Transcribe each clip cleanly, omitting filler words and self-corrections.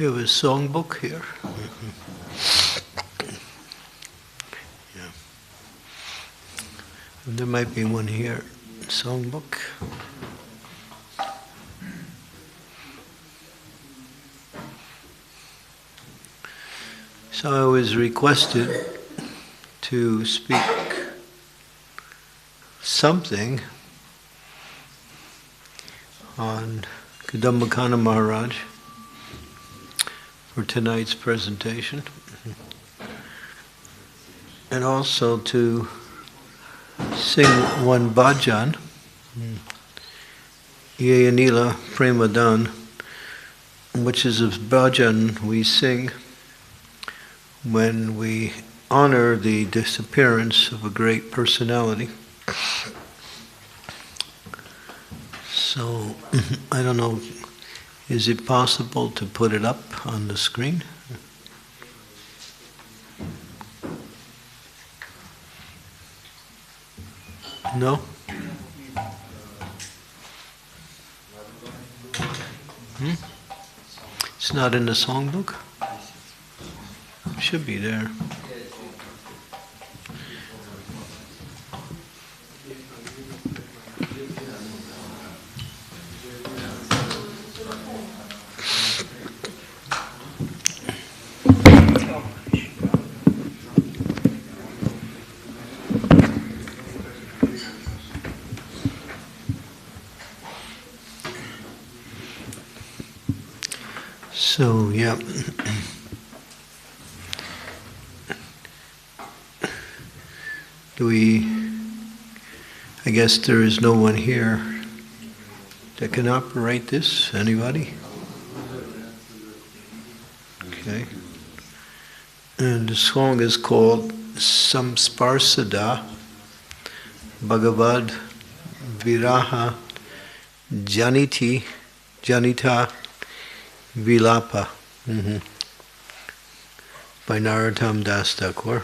We have a songbook here. Yeah. And there might be one here, songbook. So I was requested to speak something on Kadambakana Maharaj for tonight's presentation, and also to sing one bhajan, Yayanila Premadan, which is a bhajan we sing when we honor the disappearance of a great personality. So, I don't know, is it possible to put it up on the screen? No? It's not in the songbook? Should be there. So, yeah. I guess there is no one here that can operate this. Anybody? Okay. And the song is called Samsparsada Bhagavad Viraha Janita Vilapa, by Narottam Das Thakur.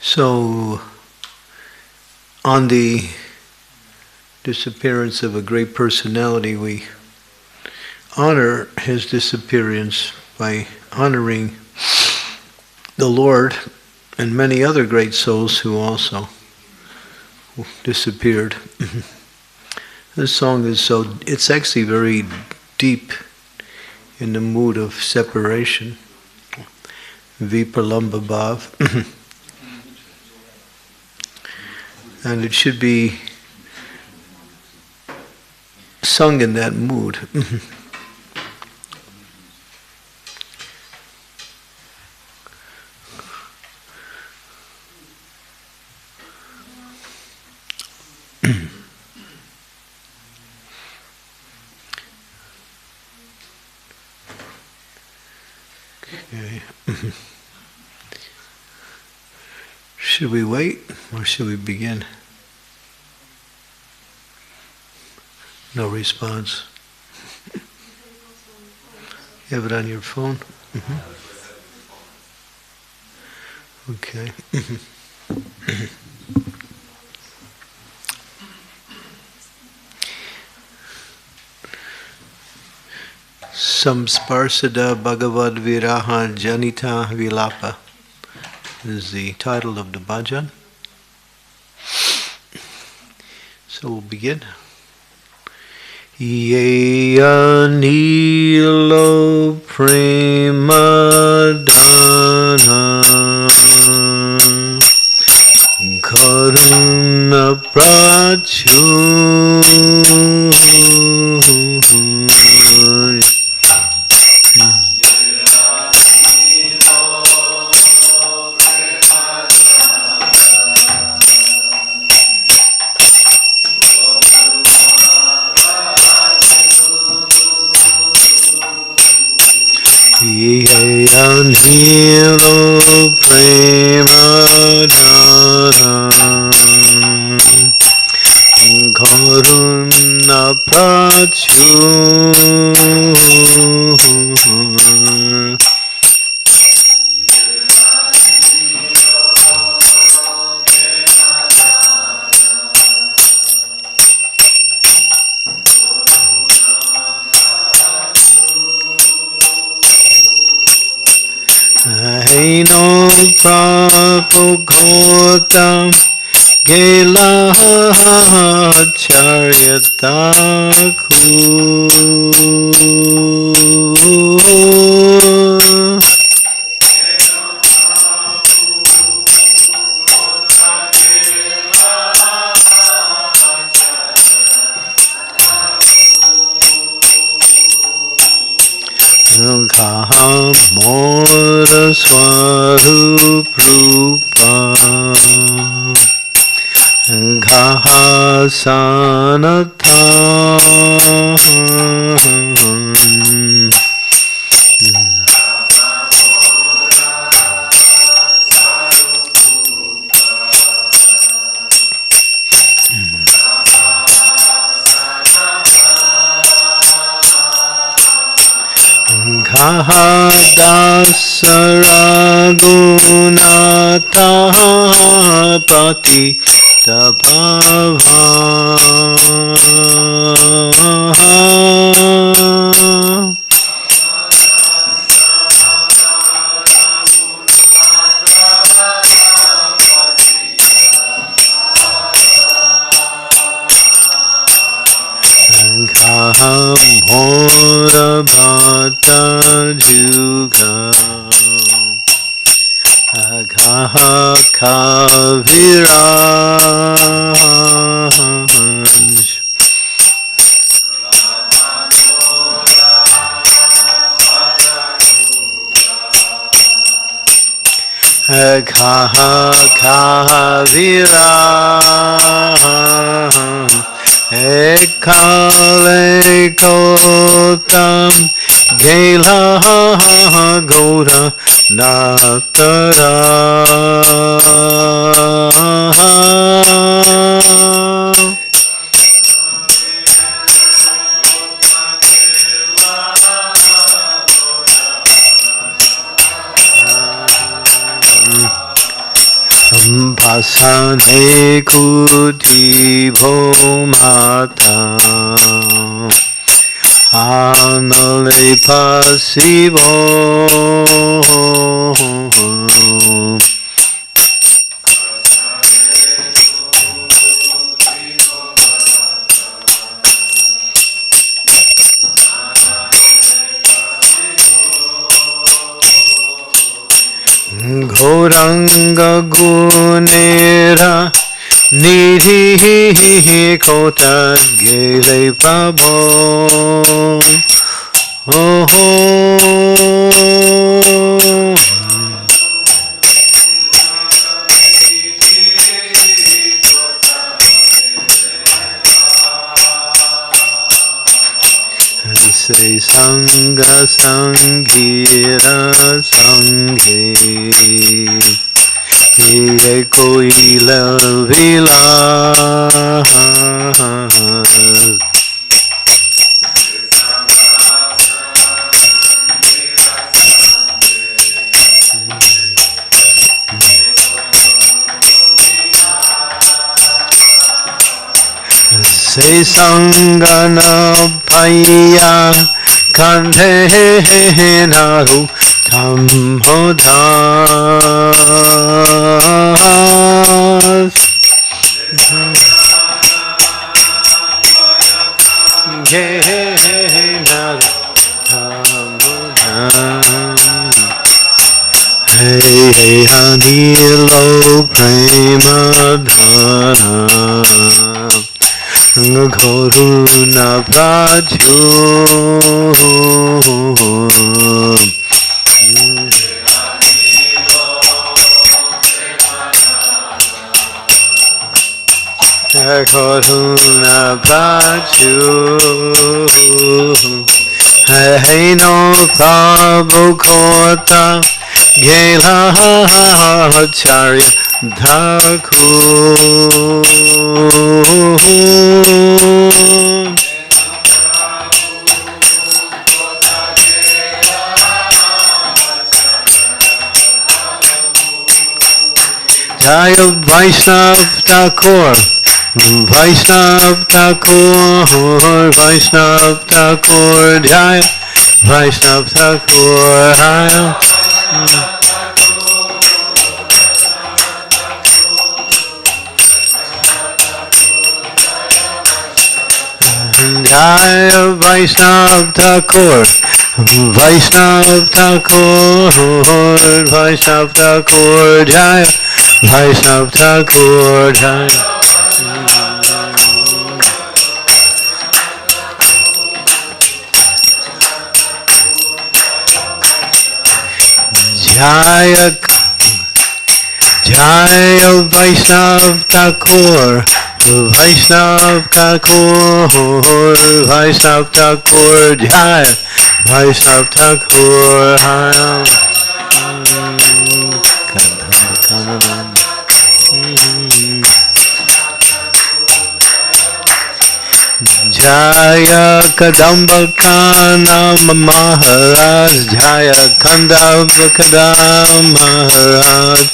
So, on the disappearance of a great personality, we honor his disappearance by honoring the Lord and many other great souls who also disappeared. This song is it's actually very deep in the mood of separation. Vipralamba Bhav. And it should be sung in that mood. Okay. Should we wait or should we begin? No response. You have it on your phone? Okay. Samsparsada Bhagavad Viraha Janita Vilapa is the title of the bhajan. So we'll begin. Ye anilo premadana karuna prachu Anhilo premadana karuna prachu Aino prapukotam gela charyataku Mora Swarup Rupa Ghasanatha Dasaragunata pati tapava Hora bhata juga Agaha kaviraj Agaha kaviraj Ekale kotam gela gora natara Pasane kuti bhomata Anale pasivo Goranga gunera nidhi kota gele pabo oh Say Sangha Sanghira Sanghe Ye koi lavila Say Sangana Paya Kante Naru Tamhodas Hey Anilo Prema Dhana Goruna Prajyo Goruna Prajyo Hey no Prabhukota Gela Acharya Thakur Jaya Vaishnav Thakur Vaishnav Thakur Vaishnav Thakur Jaya Vaishnav Thakur Jaya Jaya Vaishnav Thakur Vaishnav Thakur Vaishnav Thakur Jaya Vaishnav Thakur Jaya Jaya Vaishnav Thakur Vaishnav Thakur Vaishnav Thakur Jaya Vaishnav Thakur Jaya Kadambakana Maharaj Jaya Kadambakana Maharaj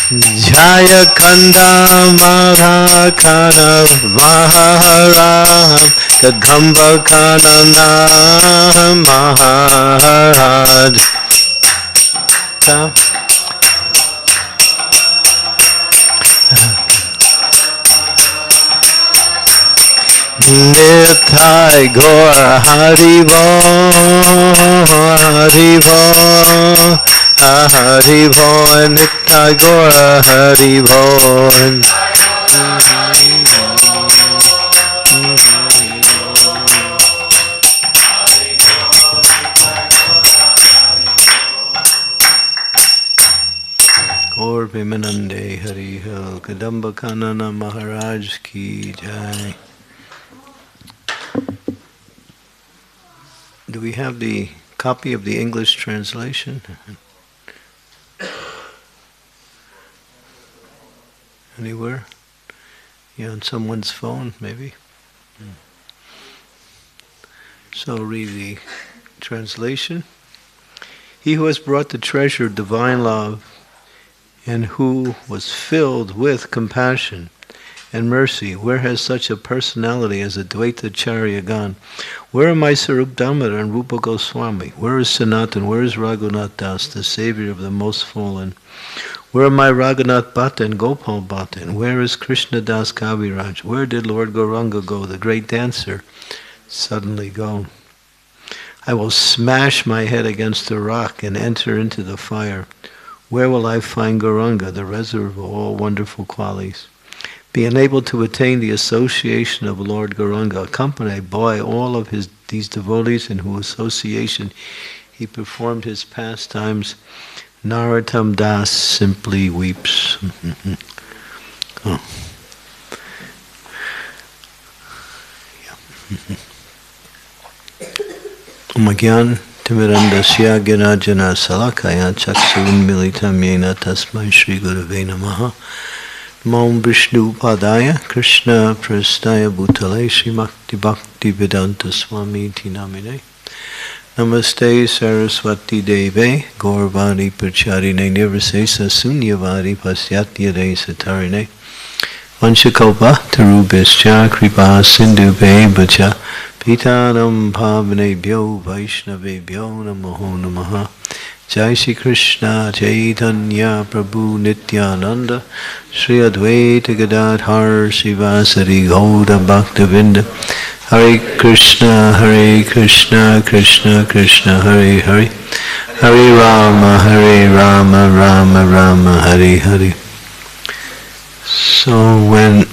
Jaya Kanda Madhakana Maharaj Kadamba Kanana Maharaj Nithai Gaur Haribo Haribo Haribo Nithai Gaur Haribo Gaur Vimanande Hariho Kadamba Kanana Maharaj Ki Jai. Do we have the copy of the English translation? Anywhere? Yeah, on someone's phone, maybe? So read the translation. He who has brought the treasure of divine love and who was filled with compassion and mercy, where has such a personality as Advaita Charya gone? Where are my Sarup Damodar and Rupa Goswami? Where is Sanatan? Where is Raghunath Das, the savior of the most fallen? Where are my Raghunath Bhatta and Gopal Bhatta? And where is Krishna Das Kaviraj? Where did Lord Gauranga go, the great dancer, suddenly go? I will smash my head against a rock and enter into the fire. Where will I find Gauranga, the reservoir of all wonderful qualities? Being able to attain the association of Lord Gauranga, accompanied by all of these devotees in whose association he performed his pastimes, Narottam Das simply weeps. Oh. Magyan Timirandasya Ginajana Salakaya Chaksun Militam Yena Tasmai Shri Gurave Namaha. Mam Vishnu Padaya Krishna Prastaya Bhutale Srimakti Bhakti Vedanta Swami Tinamine Namaste Saraswati Deve Gaurvani Pracharine Nirvasesa Sunyavadi Pasyatya De Satarine Vanchakalpa Tarubhascha Kripa Sindhu Bhaja Pitanam Bhavanebhyo Vaishnavebhyo Namo Namaha Jai Shri Krishna Chaitanya Prabhu Nityananda Shri Advaita Gadadhar Sivasari Gauda Bhaktavinda Hare Krishna Krishna Krishna Hare Hare Hare Rama Rama Rama Hare Hare. So when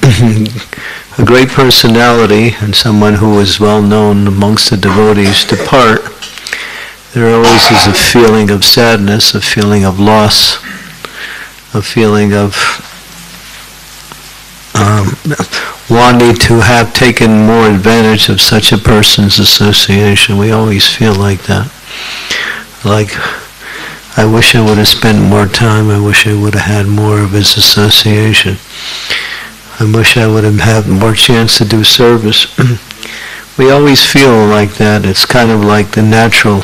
a great personality and someone who is well known amongst the devotees depart, there always is a feeling of sadness, a feeling of loss, a feeling of wanting to have taken more advantage of such a person's association. We always feel like that. Like, I wish I would have spent more time, I wish I would have had more of his association. I wish I would have had more chance to do service. We always feel like that. It's kind of like the natural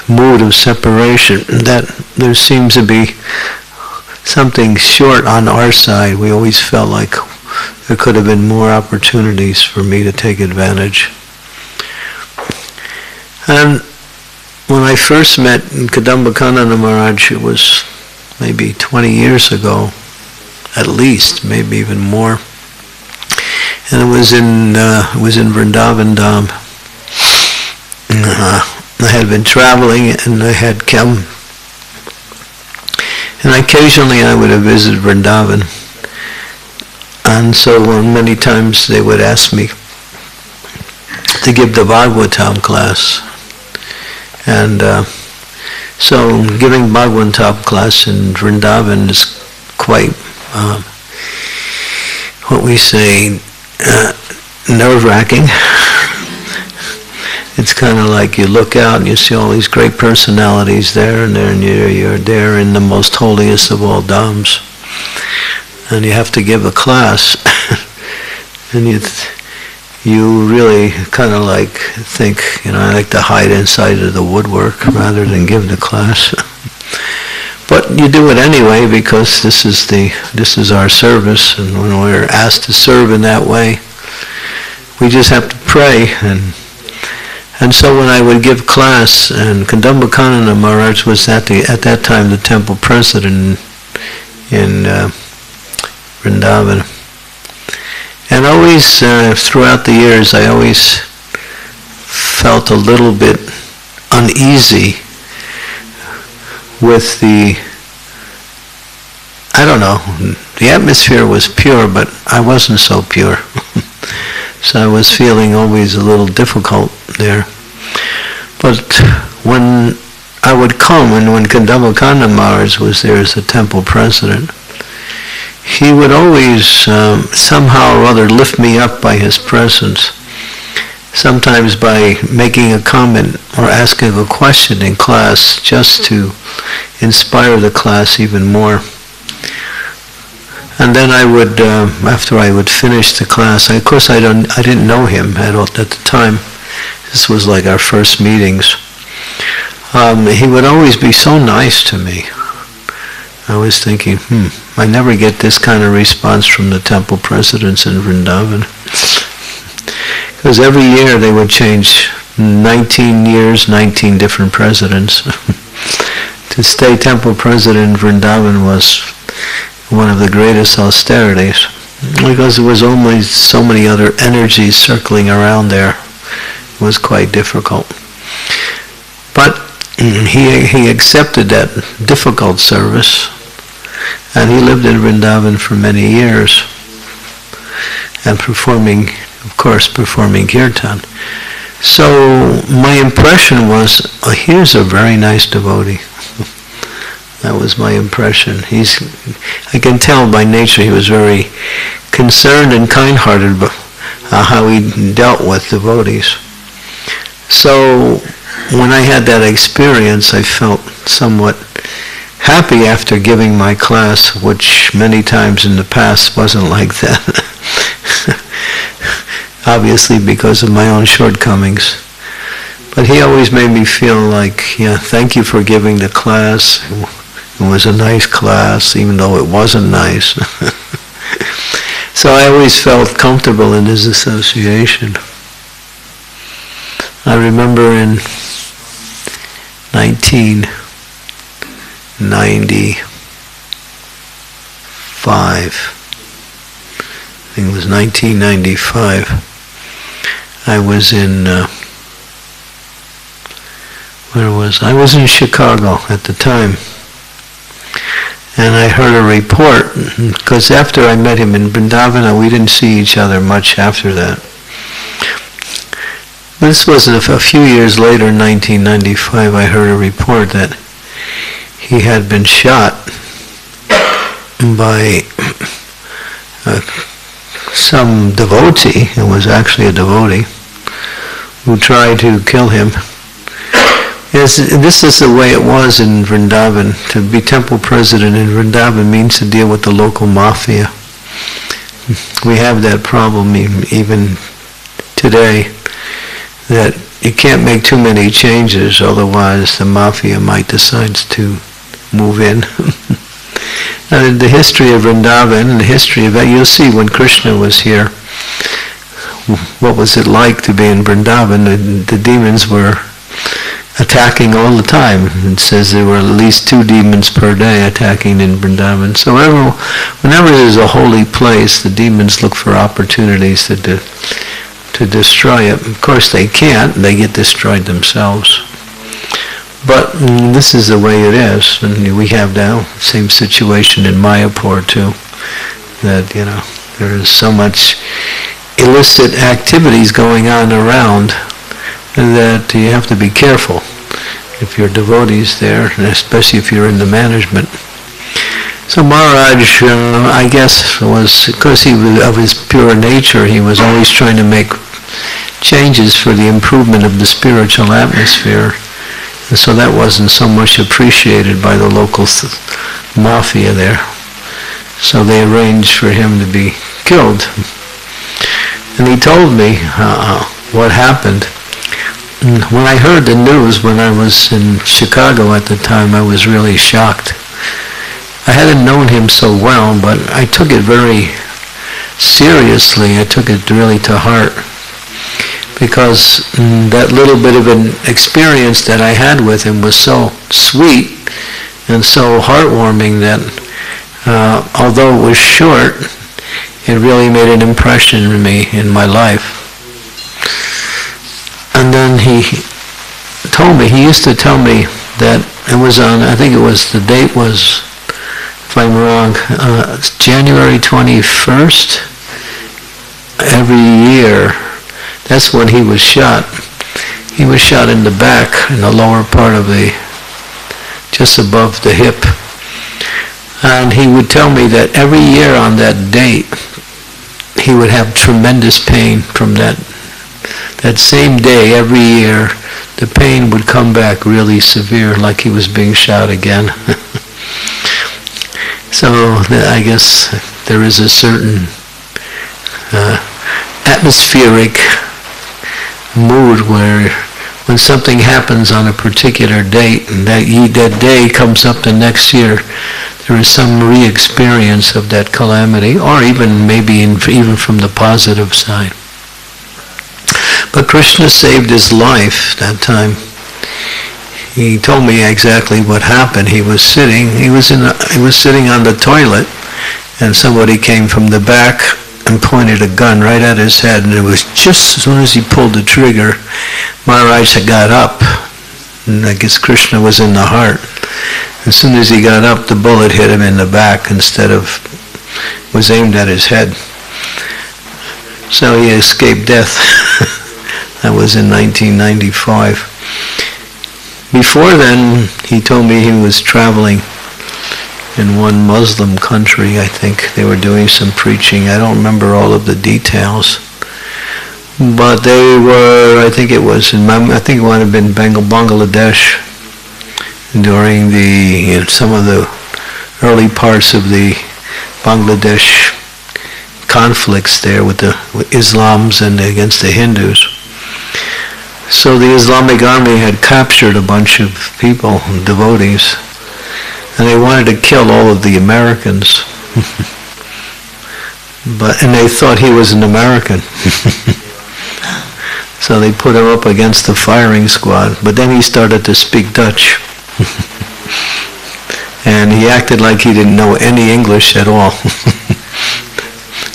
mood of separation, that there seems to be something short on our side. We always felt like there could have been more opportunities for me to take advantage. And when I first met Kadamba Kanana Maharaj, it was maybe 20 years ago, at least, maybe even more. And it was in Vrindavan Dham. I had been traveling and I had come, and occasionally I would have visited Vrindavan, and so many times they would ask me to give the Bhagavatam class, and so giving Bhagavatam class in Vrindavan is quite what we say nerve-wracking. It's kind of like you look out and you see all these great personalities there, and you're there in the most holiest of all dhams, and you have to give a class, and you really kind of like think, I like to hide inside of the woodwork rather than give the class. But you do it anyway because this is our service, and when we're asked to serve in that way, we just have to pray. And so when I would give class, and Kadambakananda Maharaj was at that time the temple president in Vrindavan, and always throughout the years I always felt a little bit uneasy with the atmosphere was pure, but I wasn't so pure. So I was feeling always a little difficult there. But when I would come, and when Kadambakananda Maharaj was there as the temple president, he would always somehow or other lift me up by his presence. Sometimes by making a comment or asking a question in class, just to inspire the class even more. And then I would, after I would finish the class, of course I didn't know him at the time. This was like our first meetings. He would always be so nice to me. I was thinking, I never get this kind of response from the temple presidents in Vrindavan. Because every year they would change 19 years, 19 different presidents. To stay temple president in Vrindavan was one of the greatest austerities, because there was only so many other energies circling around there. It was quite difficult. But he accepted that difficult service, and he lived in Vrindavan for many years, and performing kirtan. So my impression was, here's a very nice devotee. That was my impression. I can tell by nature he was very concerned and kind-hearted about how he dealt with devotees. So when I had that experience, I felt somewhat happy after giving my class, which many times in the past wasn't like that. Obviously because of my own shortcomings. But he always made me feel like, thank you for giving the class. It was a nice class, even though it wasn't nice. So I always felt comfortable in his association. I remember in 1995, I think it was 1995, I was in, I was in Chicago at the time. And I heard a report, because after I met him in Vrindavan, we didn't see each other much after that. This was a few years later, in 1995, I heard a report that he had been shot by some devotee, it was actually a devotee, who tried to kill him. This is the way it was in Vrindavan. To be temple president in Vrindavan means to deal with the local mafia. We have that problem even today, that you can't make too many changes, otherwise the mafia might decide to move in. And the history of Vrindavan, and the history of that, you'll see when Krishna was here, what was it like to be in Vrindavan? The demons were attacking all the time. It says there were at least 2 demons per day attacking in Vrindavan. So whenever there's a holy place, the demons look for opportunities to destroy it. Of course they can't, they get destroyed themselves. But this is the way it is, and we have now the same situation in Mayapur too, that there is so much illicit activities going on around that you have to be careful if you're devotees there, and especially if you're in the management. So Maharaj, I guess, was, because of his pure nature, he was always trying to make changes for the improvement of the spiritual atmosphere. And so that wasn't so much appreciated by the local mafia there. So they arranged for him to be killed. And he told me what happened. When I heard the news, when I was in Chicago at the time, I was really shocked. I hadn't known him so well, but I took it very seriously. I took it really to heart, because that little bit of an experience that I had with him was so sweet and so heartwarming that although it was short, it really made an impression on me in my life. And then he used to tell me that it was on, I think it was, the date was, if I'm wrong, January 21st, every year. That's when he was shot. He was shot in the back, in the lower part of just above the hip. And he would tell me that every year on that date, he would have tremendous pain from that same day. Every year, the pain would come back really severe, like he was being shot again. So I guess there is a certain atmospheric mood where when something happens on a particular date and that day comes up the next year, there is some re-experience of that calamity, or even maybe even from the positive side. But Krishna saved his life that time. He told me exactly what happened. He was sitting on the toilet, and somebody came from the back and pointed a gun right at his head, and it was just as soon as he pulled the trigger, Maharaj had got up, and I guess Krishna was in the heart. As soon as he got up, the bullet hit him in the back was aimed at his head. So he escaped death. That was in 1995. Before then, he told me he was traveling in one Muslim country, I think. They were doing some preaching. I don't remember all of the details. But they were, I think it might have been Bangladesh during some of the early parts of the Bangladesh conflicts there with the Islams and against the Hindus. So the Islamic army had captured a bunch of people, devotees, and they wanted to kill all of the Americans. And they thought he was an American. So they put him up against the firing squad. But then he started to speak Dutch. And he acted like he didn't know any English at all.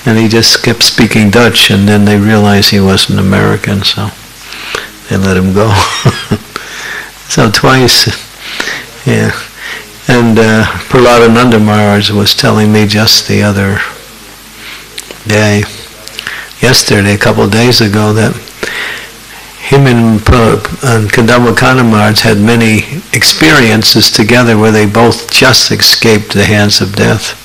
And he just kept speaking Dutch, and then they realized he wasn't American, so they let him go. So twice, yeah. And Prahladananda Maharaj was telling me just the other day, yesterday, a couple of days ago, that him and Kadambakana Maharaj had many experiences together where they both just escaped the hands of death.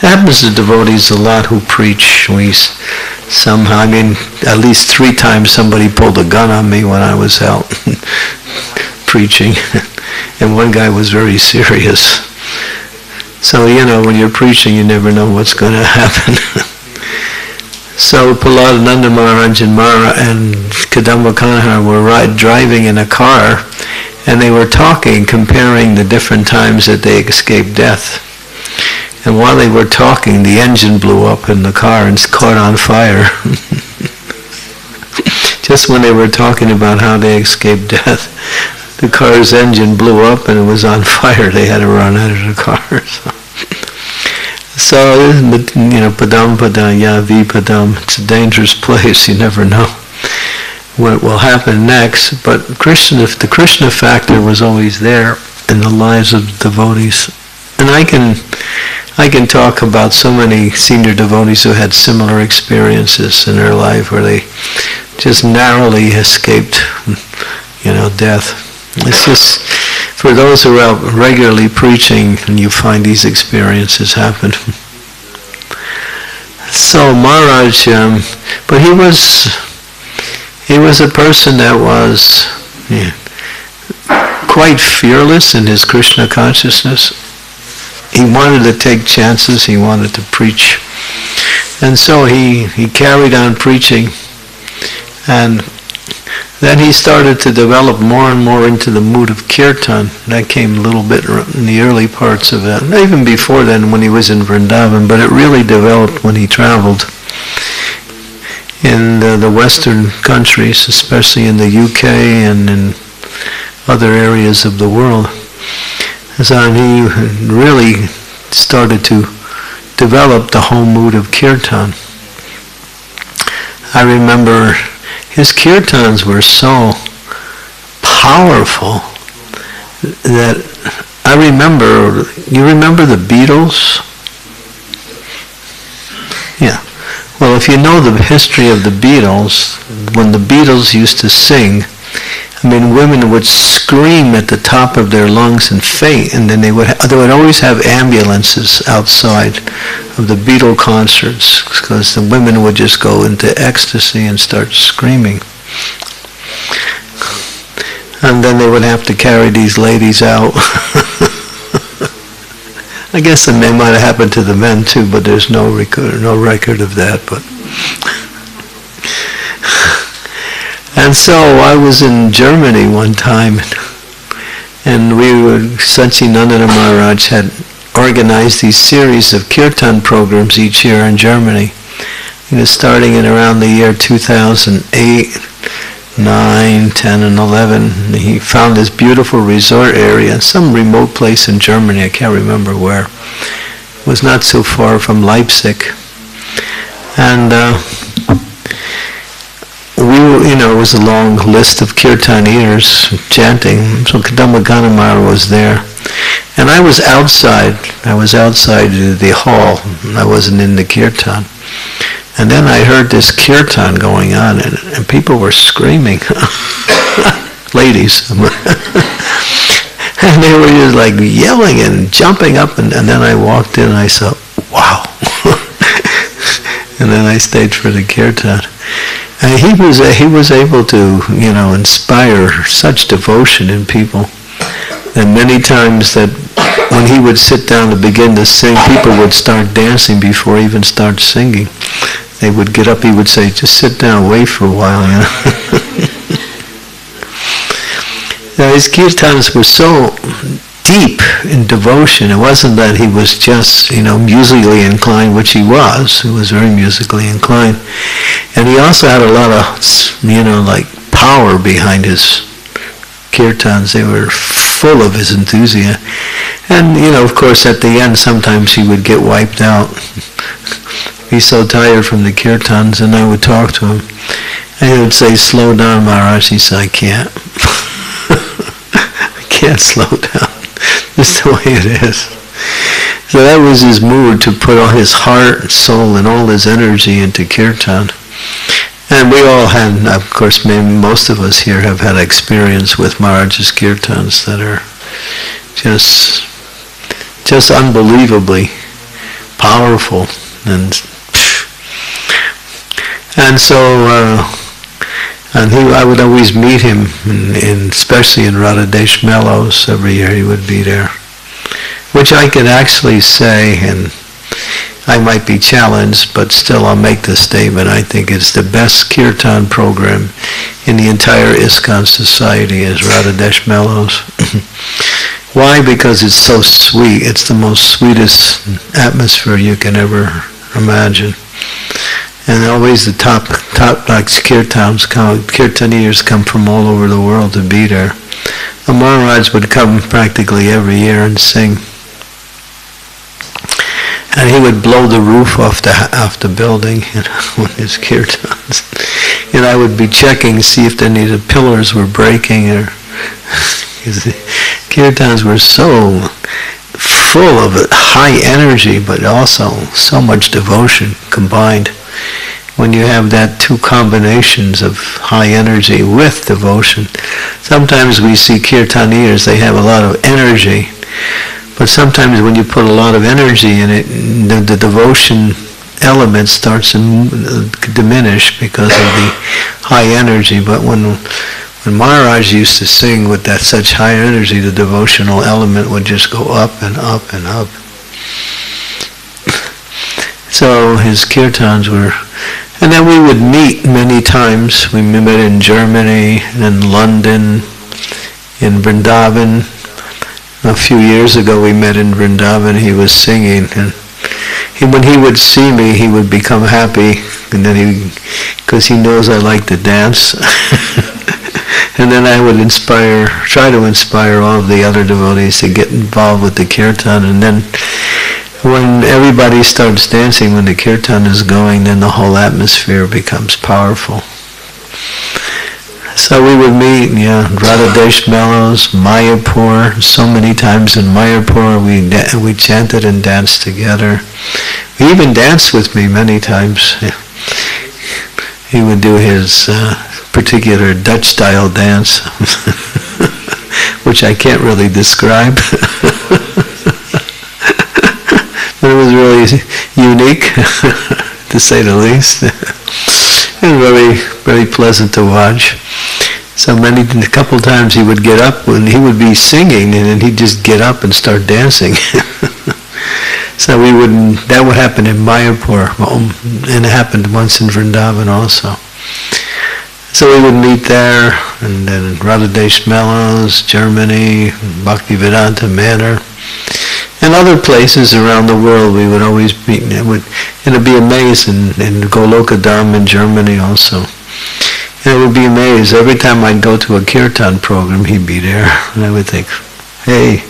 It happens to devotees a lot who preach. At least 3 times somebody pulled a gun on me when I was out preaching. And one guy was very serious. So, when you're preaching, you never know what's going to happen. So Prahladananda Maharaj and Kadambakana were driving in a car, and they were talking, comparing the different times that they escaped death. And while they were talking, the engine blew up in the car and caught on fire. Just when they were talking about how they escaped death, the car's engine blew up and it was on fire. They had to run out of the car. So padam, vipadam, it's a dangerous place. You never know what will happen next. But the Krishna factor was always there in the lives of devotees. And I can talk about so many senior devotees who had similar experiences in their life where they just narrowly escaped, death. It's just, for those who are out regularly preaching, and you find these experiences happen. So Maharaj, but he was a person that was quite fearless in his Krishna consciousness. He wanted to take chances, he wanted to preach. And so he carried on preaching. And Then he started to develop more and more into the mood of kirtan. That came a little bit in the early parts of it, even before then when he was in Vrindavan, but it really developed when he traveled in the Western countries, especially in the UK and in other areas of the world. So he really started to develop the whole mood of kirtan. I remember his kirtans were so powerful that you remember the Beatles? Yeah. Well, if you know the history of the Beatles, when the Beatles used to sing, I mean, women would scream at the top of their lungs and faint, and then they would always have ambulances outside of the Beatle concerts because the women would just go into ecstasy and start screaming. And then they would have to carry these ladies out. I guess it might have happened to the men too, but there's no record of that. But and so I was in Germany one time, and Sachinandana Maharaj had organized these series of kirtan programs each year in Germany. Starting in around the year 2008, 9, 10, and 11, he found this beautiful resort area, some remote place in Germany, I can't remember where. It was not so far from Leipzig. And it was a long list of kirtaniers chanting. So Kadamba Ganamara was there. And I was outside the hall. I wasn't in the kirtan. And then I heard this kirtan going on, and people were screaming. Ladies. And they were just like yelling and jumping up, and then I walked in and I saw, wow. And then I stayed for the kirtan. And he was able to, inspire such devotion in people. And many times that when he would sit down to begin to sing, people would start dancing before he even start singing. They would get up, he would say, just sit down, wait for a while. Now, his kirtans were so deep in devotion. It wasn't that he was just, musically inclined, which he was. He was very musically inclined. And he also had a lot of, power behind his kirtans. They were full of his enthusiasm. And, of course, at the end, sometimes he would get wiped out. He's so tired from the kirtans, and I would talk to him. And he would say, slow down, Maharaj. He said, I can't. I can't slow down. That's the way it is. So that was his mood, to put all his heart and soul and all his energy into kirtan. And we all had, of course, maybe most of us here have had experience with Maharaj's kirtans that are just unbelievably powerful. And so, I would always meet him, especially in Radhadesh Mellows. Every year he would be there, which I could actually say, and I might be challenged, but still I'll make the statement. I think it's the best kirtan program in the entire ISKCON society is Radhadesh Mellows. Why? Because it's so sweet. It's the most sweetest atmosphere you can ever imagine. And always the top kirtaniers come from all over the world to be there. The Maharaj would come practically every year and sing. And he would blow the roof off the building, with his kirtans. And I would be checking to see if any of the pillars were breaking, or the kirtans were so full of high energy, but also so much devotion combined. When you have that two combinations of high energy with devotion, sometimes we see kirtaniers, they have a lot of energy, but sometimes when you put a lot of energy in it, the devotion element starts to diminish because of the high energy. But when Maharaj used to sing with that such high energy, the devotional element would just go up and up and up. So his kirtans were, And then we would meet many times. We met in Germany, in London, in Vrindavan. A few years ago we met in Vrindavan. He was singing, and when he would see me, he would become happy, and then because he knows I like to dance. And then I would try to inspire all of the other devotees to get involved with the kirtan. And then when everybody starts dancing, when the kirtan is going, then the whole atmosphere becomes powerful. So we would meet, Radhadesh Mellows, Mayapur. So many times in Mayapur we chanted and danced together. He even danced with me many times. He would do his particular Dutch-style dance, which I can't really describe. But it was really unique, to say the least, and very, very pleasant to watch. So a couple times he would get up when he would be singing, and then he'd just get up and start dancing. So that would happen in Mayapur, and it happened once in Vrindavan also. So we would meet there, and then Radhadesh Mellows, Germany, Bhaktivedanta Manor, and other places around the world we would always meet. And it would be amazed in Goloka Dham in Germany also. And I would be amazed. Every time I'd go to a kirtan program, he'd be there. And I would think, hey,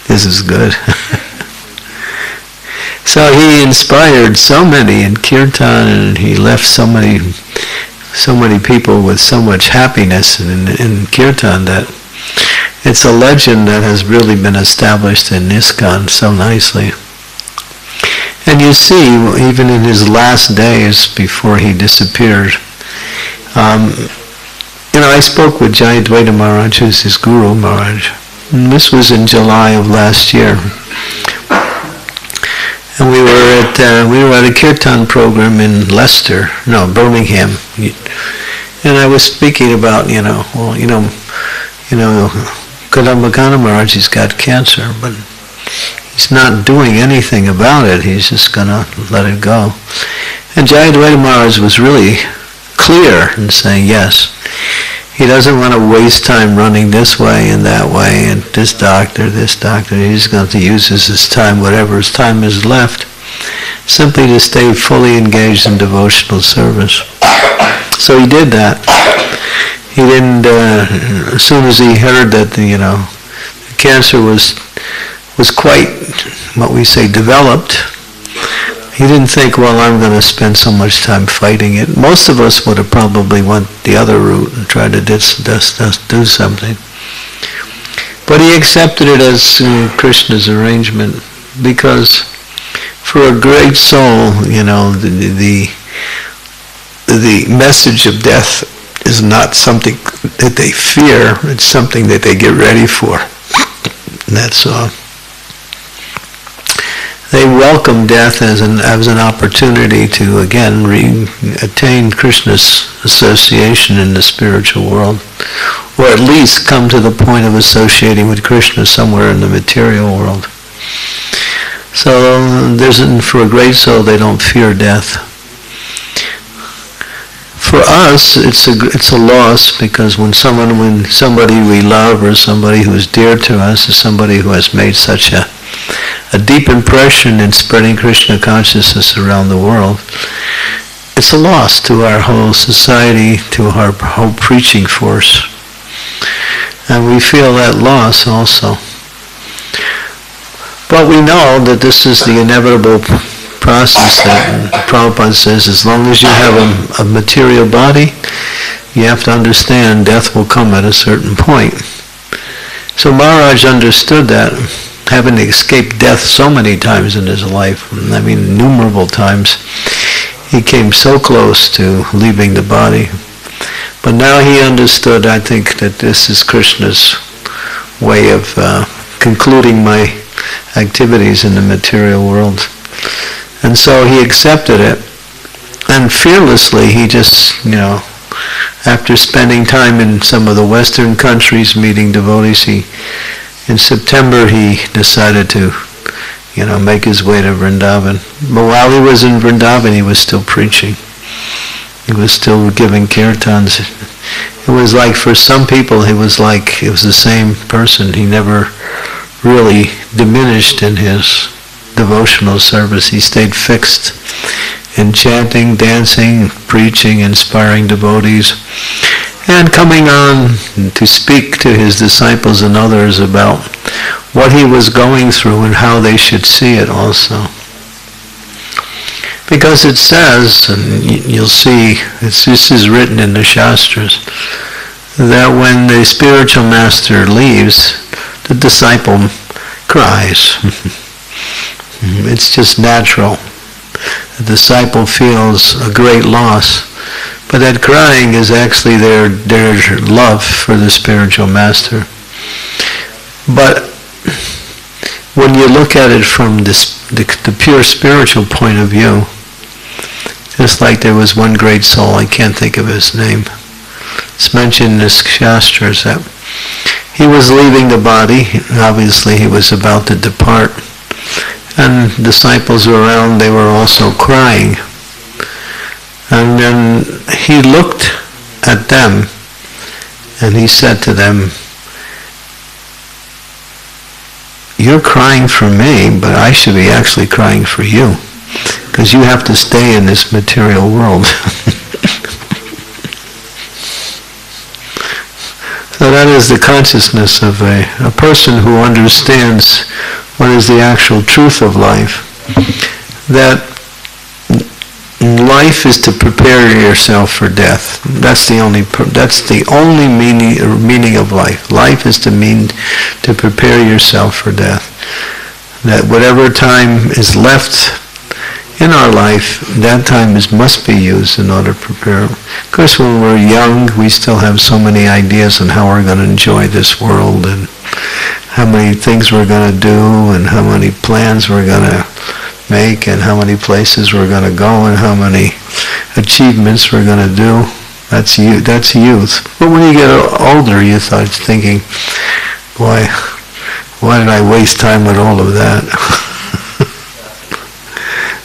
this is good. So he inspired so many in kirtan, and he left so many people with so much happiness in kirtan that it's a legend that has really been established in ISKCON so nicely. And you see, even in his last days before he disappeared, I spoke with Jayadvaita Maharaj, who's his Guru Maharaj. And this was in July of last year. And we were at a kirtan program in Birmingham. And I was speaking about, Kadambakana Maharaj, he's got cancer, but he's not doing anything about it. He's just going to let it go. And Jayadvaita Maharaj was really clear in saying, yes, he doesn't want to waste time running this way and that way, and this doctor. He's going to use his time, whatever his time is left, simply to stay fully engaged in devotional service. So he did that. He didn't, as soon as he heard that the cancer was quite, what we say, developed, he didn't think, well, I'm going to spend so much time fighting it. Most of us would have probably went the other route and tried to do something. But he accepted it as Krishna's arrangement, because for a great soul, the message of death is not something that they fear, it's something that they get ready for. And that's all. They welcome death as an opportunity to again attain Krishna's association in the spiritual world, or at least come to the point of associating with Krishna somewhere in the material world. So for a great soul, they don't fear death. For us, it's a loss, because when somebody we love, or somebody who is dear to us, is somebody who has made such a deep impression in spreading Krishna consciousness around the world, it's a loss to our whole society, to our whole preaching force. And we feel that loss also. But we know that this is the inevitable process that Prabhupada says, as long as you have a material body, you have to understand death will come at a certain point. So Maharaj understood that, having escaped death so many times in his life, innumerable times, he came so close to leaving the body. But now he understood, I think, that this is Krishna's way of concluding my activities in the material world. And so he accepted it. And fearlessly, he just, after spending time in some of the Western countries meeting devotees, in September he decided to, make his way to Vrindavan. But while he was in Vrindavan, he was still preaching. He was still giving kirtans. It was like, for some people, it was like it was the same person. He never really diminished in his devotional service. He stayed fixed in chanting, dancing, preaching, inspiring devotees, and coming on to speak to his disciples and others about what he was going through and how they should see it also. Because it says, and you'll see, this is written in the Shastras, that when the spiritual master leaves, the disciple cries. It's just natural. The disciple feels a great loss, but that crying is actually their love for the spiritual master. But when you look at it from the pure spiritual point of view, just like there was one great soul, I can't think of his name, it's mentioned in the Shastras that he was leaving the body, obviously he was about to depart, and disciples were around, they were also crying. And then he looked at them and he said to them, "You're crying for me, but I should be actually crying for you, because you have to stay in this material world." So that is the consciousness of a person who understands what is the actual truth of life. That life is to prepare yourself for death. That's the only meaning of life. Life is to prepare yourself for death. That whatever time is left in our life, that time must be used in order to prepare. Of course, when we're young, we still have so many ideas on how we're going to enjoy this world and how many things we're going to do and how many plans we're going to make and how many places we're going to go and how many achievements we're going to do. That's youth. But when you get older, you start thinking, why did I waste time with all of that?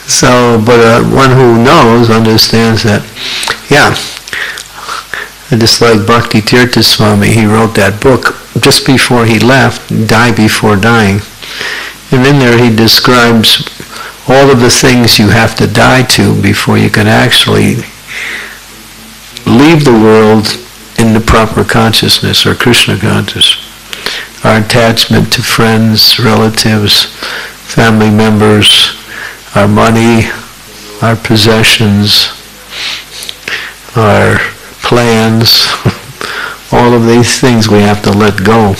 So, but one who knows understands that, yeah, just like Bhakti Tirtha Swami, he wrote that book just before he left, Die Before Dying. And in there he describes all of the things you have to die to before you can actually leave the world in the proper consciousness or Krishna consciousness. Our attachment to friends, relatives, family members, our money, our possessions, our plans, all of these things we have to let go.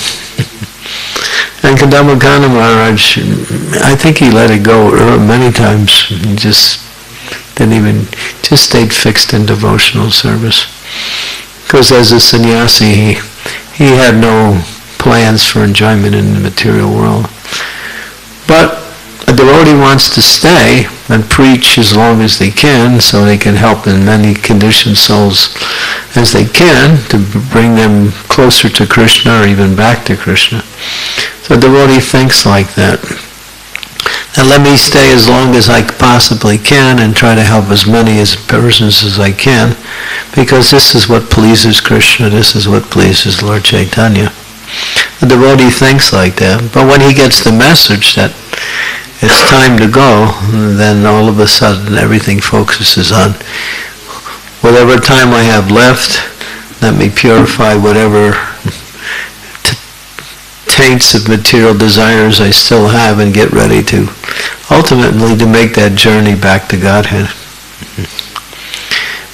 And Kadambakana Maharaj, I think he let it go many times. He just stayed fixed in devotional service. Because as a sannyasi, he had no plans for enjoyment in the material world. But a devotee wants to stay and preach as long as they can, so they can help as many conditioned souls as they can to bring them closer to Krishna or even back to Krishna. So a devotee thinks like that. And let me stay as long as I possibly can and try to help as many persons as I can, because this is what pleases Krishna, this is what pleases Lord Chaitanya. The devotee thinks like that, but when he gets the message that it's time to go, then all of a sudden everything focuses on whatever time I have left, let me purify whatever taints of material desires I still have and get ready to ultimately to make that journey back to Godhead.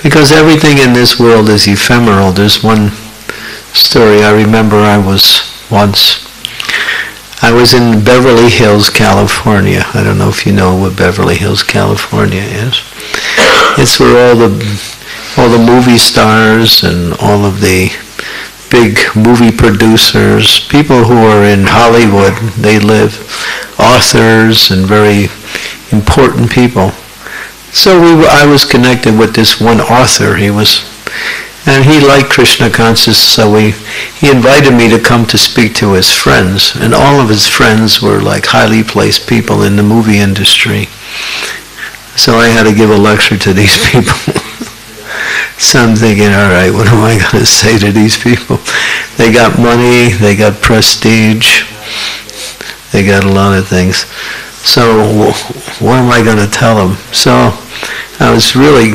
Because everything in this world is ephemeral. There's one story I remember. I was in Beverly Hills, California. I don't know if you know what Beverly Hills, California is. It's where all the movie stars and all of the big movie producers, people who are in Hollywood, they live, authors and very important people. So I was connected with this one author. And he liked Krishna consciousness, so he invited me to come to speak to his friends. And all of his friends were like highly placed people in the movie industry. So I had to give a lecture to these people. So I'm thinking, all right, what am I going to say to these people? They got money, they got prestige, they got a lot of things. So what am I going to tell them? So I was really,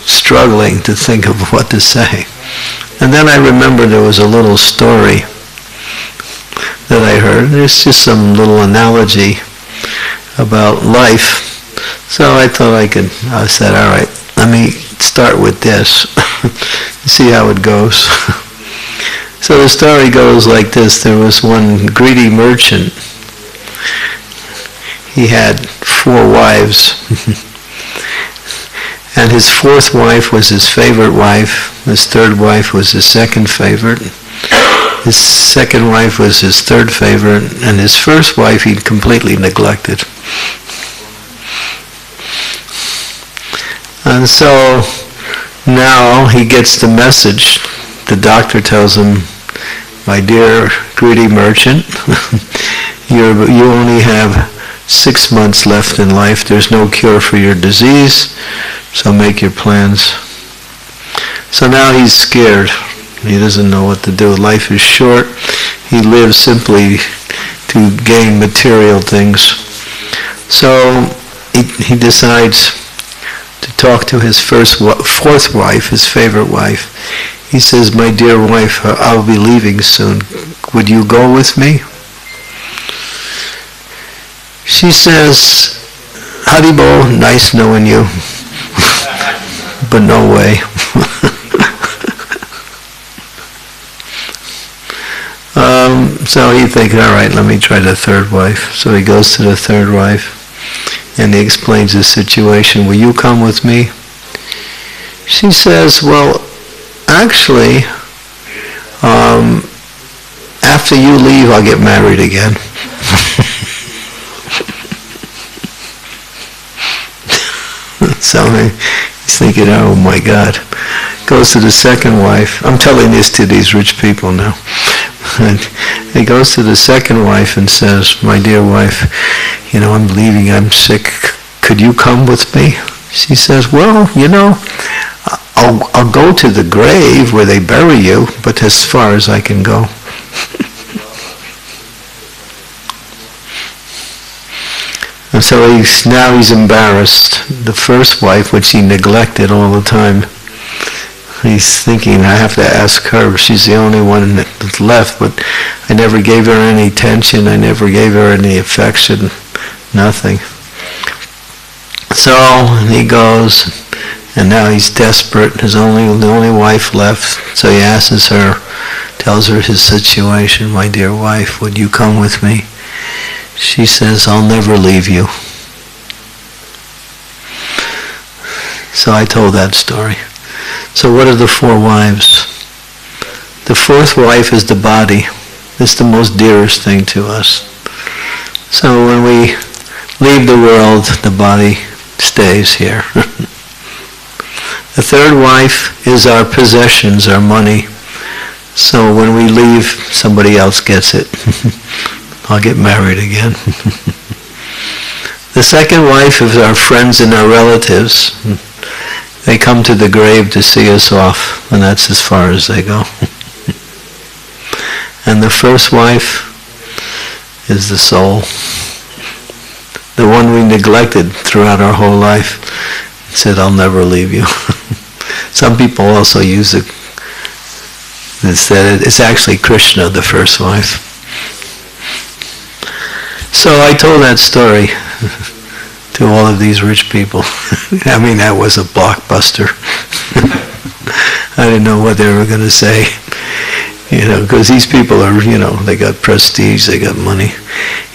struggling to think of what to say. And then I remember there was a little story that I heard. It's just some little analogy about life. So I thought I said, all right, let me start with this, see how it goes. So the story goes like this. There was one greedy merchant. He had 4 wives. And his 4th wife was his favorite wife. His 3rd wife was his 2nd favorite. His 2nd wife was his 3rd favorite. And his 1st wife he'd completely neglected. And so now he gets the message. The doctor tells him, my dear greedy merchant, you only have 6 months left in life. There's no cure for your disease, so make your plans. So now he's scared. He doesn't know what to do. Life is short. He lives simply to gain material things. So he decides to talk to his 4th wife, his favorite wife. He says, my dear wife, I'll be leaving soon. Would you go with me? She says, Haribo, nice knowing you, but no way. So he thinks, all right, let me try the 3rd wife. So he goes to the 3rd wife. And he explains the situation. Will you come with me? She says, well, actually, after you leave, I'll get married again. So he's thinking, oh my God. Goes to the 2nd wife. I'm telling this to these rich people now. And he goes to the 2nd wife and says, my dear wife, I'm leaving, I'm sick. Could you come with me? She says, well, I'll go to the grave where they bury you, but as far as I can go. And so he's embarrassed. The 1st wife, which he neglected all the time, he's thinking, I have to ask her. She's the only one that's left, but I never gave her any attention. I never gave her any affection. Nothing. So he goes, and now he's desperate. There's the only wife left. So he asks her, tells her his situation. My dear wife, would you come with me? She says, I'll never leave you. So I told that story. So what are the 4 wives? The 4th wife is the body. It's the most dearest thing to us. So when we leave the world, the body stays here. The 3rd wife is our possessions, our money. So when we leave, somebody else gets it. I'll get married again. The 2nd wife is our friends and our relatives. They come to the grave to see us off, and that's as far as they go. And the 1st wife is the soul. The one we neglected throughout our whole life. Said, I'll never leave you. Some people also use it. It's actually Krishna, the 1st wife. So I told that story to all of these rich people. I mean, that was a blockbuster. I didn't know what they were going to say. Because these people are, they got prestige, they got money.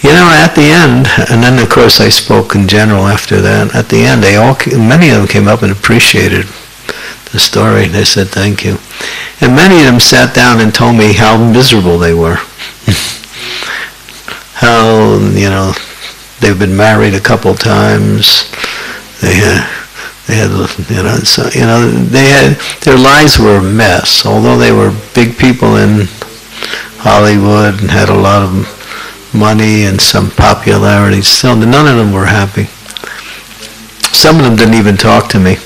At the end, and then of course I spoke in general after that, at the end, many of them came up and appreciated the story. They said thank you. And many of them sat down and told me how miserable they were. How, they've been married a couple times. They had, their lives were a mess. Although they were big people in Hollywood and had a lot of money and some popularity, still none of them were happy. Some of them didn't even talk to me.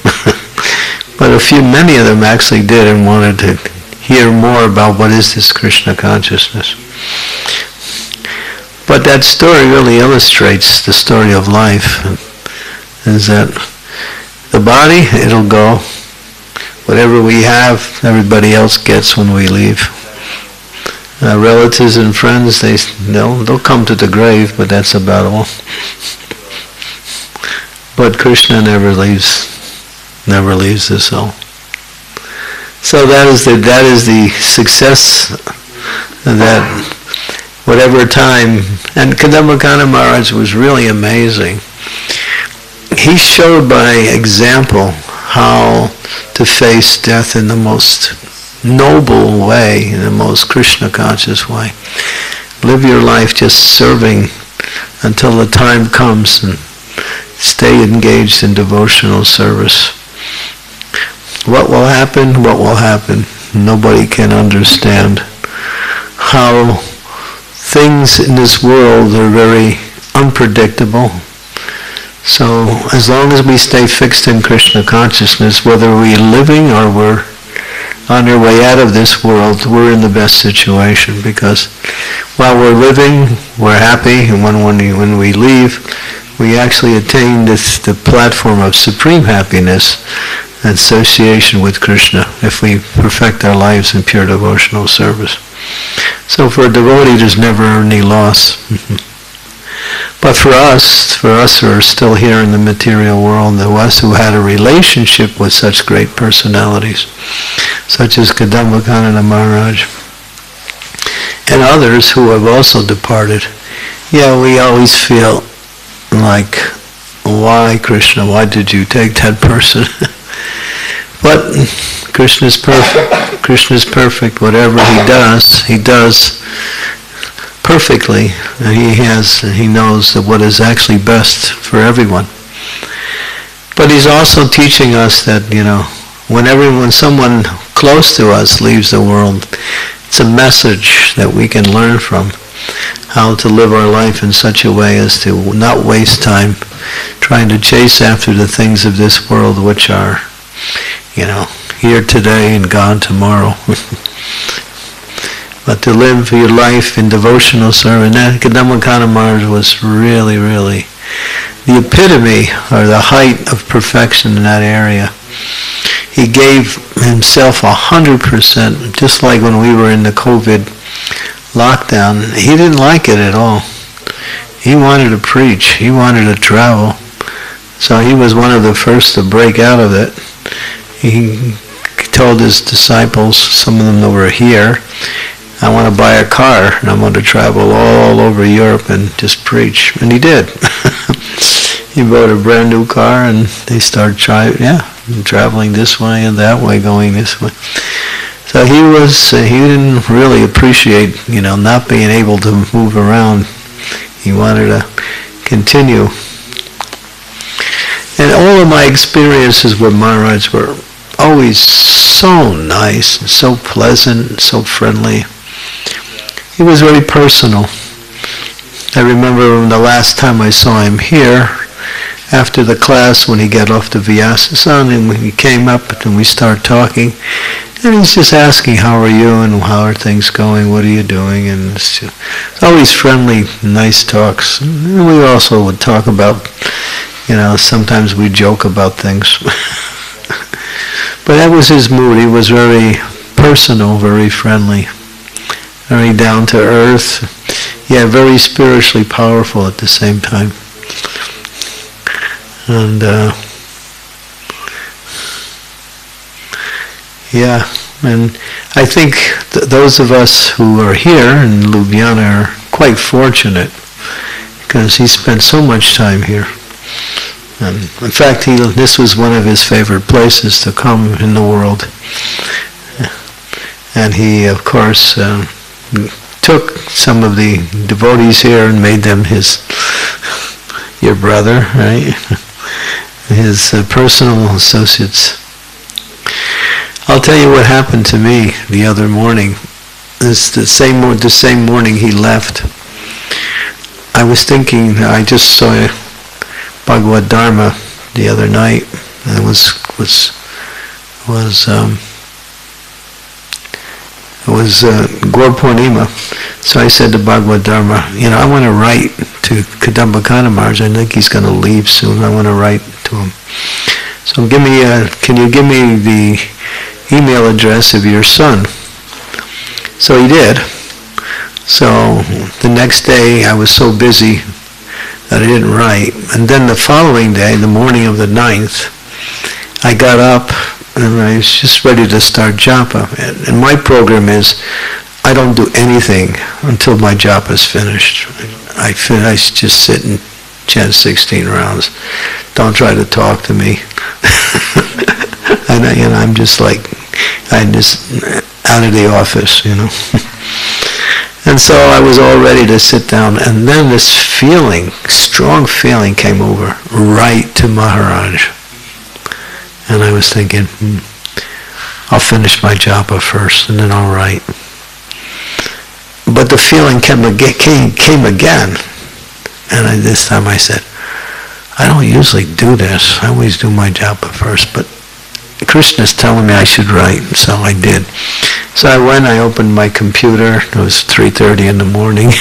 But many of them actually did and wanted to hear more about what is this Krishna consciousness. But that story really illustrates the story of life, is that the body, it'll go. Whatever we have, everybody else gets when we leave. Relatives and friends, they'll come to the grave, but that's about all. But Krishna never leaves the soul. So that is the success that whatever time, and Kadambakana Maharaj was really amazing. He showed by example how to face death in the most noble way, in the most Krishna conscious way. Live your life just serving until the time comes and stay engaged in devotional service. What will happen? What will happen? Nobody can understand how things in this world are very unpredictable. So as long as we stay fixed in Krishna consciousness, whether we're living or we're on our way out of this world, we're in the best situation, because while we're living, we're happy, and when we leave, we actually attain the platform of supreme happiness, association with Krishna, if we perfect our lives in pure devotional service. So for a devotee, there's never any loss. But for us who are still here in the material world, the us who had a relationship with such great personalities, such as Kadambakana Maharaj, and others who have also departed, we always feel like, why Krishna, why did you take that person? But Krishna's perfect. Krishna's perfect. Whatever he does perfectly, and he knows that what is actually best for everyone. But he's also teaching us that, when someone close to us leaves the world, it's a message that we can learn from, how to live our life in such a way as to not waste time trying to chase after the things of this world, which are, here today and gone tomorrow. But to live your life in devotional service, and Kadambakana Maharaj was really, really the epitome or the height of perfection in that area. He gave himself 100%, just like when we were in the COVID lockdown. He didn't like it at all. He wanted to preach. He wanted to travel. So he was one of the first to break out of it. He told his disciples, some of them that were here, I want to buy a car and I'm going to travel all over Europe and just preach. And he did. He bought a brand new car and they started traveling this way and that way, going this way. So he didn't really appreciate, not being able to move around. He wanted to continue. And all of my experiences with Maharaj were always so nice and so pleasant and so friendly. He was very personal. I remember the last time I saw him here, after the class when he got off the Vyasa, and when he came up and we started talking, and he's just asking, how are you and how are things going, what are you doing, and it's always friendly, nice talks. And we also would talk about, sometimes we joke about things. But that was his mood. He was very personal, very friendly, very down to earth, very spiritually powerful at the same time. And and I think those of us who are here in Ljubljana are quite fortunate, because he spent so much time here. And in fact, this was one of his favorite places to come in the world. And he, of course, took some of the devotees here and made them your brother, right? His personal associates. I'll tell you what happened to me the other morning. It's the same morning he left. I was thinking, I just saw Bhagavad Dharma the other night. I was Gaur Purnima. So I said to Bhagavad Dharma, I want to write to Kadambakana Maharaj. I think he's going to leave soon. I want to write to him. So can you give me the email address of your son? So he did. So the next day I was so busy that I didn't write. And then the following day, the morning of the 9th, I got up and I was just ready to start japa. And my program is, I don't do anything until my japa is finished. I just sit and chant 16 rounds. Don't try to talk to me. And I'm just out of the office, And so I was all ready to sit down, and then this strong feeling came over, right to Maharaj. And I was thinking, I'll finish my japa first, and then I'll write. But the feeling came again. And this time I said, I don't usually do this. I always do my japa first, but Krishna's telling me I should write, so I did. So I went, I opened my computer, it was 3:30 in the morning,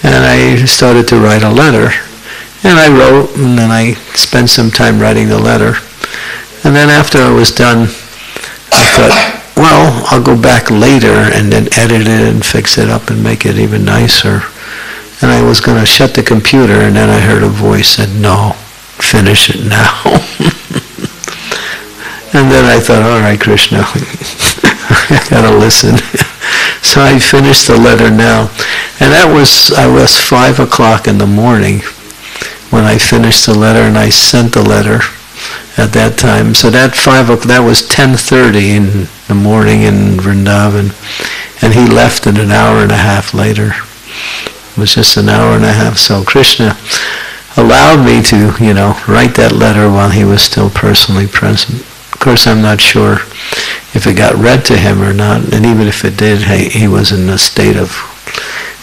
and I started to write a letter. And I wrote, and then I spent some time writing the letter. And then after I was done, I thought, well, I'll go back later and then edit it and fix it up and make it even nicer. And I was going to shut the computer, and then I heard a voice said, no, finish it now. And then I thought, all right, Krishna, I got to listen. So I finished the letter now. And I was 5 o'clock in the morning when I finished the letter, and I sent the letter at that time. So that was 10:30 in the morning in Vrindavan, and he left it an hour and a half later. It was just an hour and a half. So Krishna allowed me to, write that letter while he was still personally present. Of course, I'm not sure if it got read to him or not, and even if it did, he was in a state of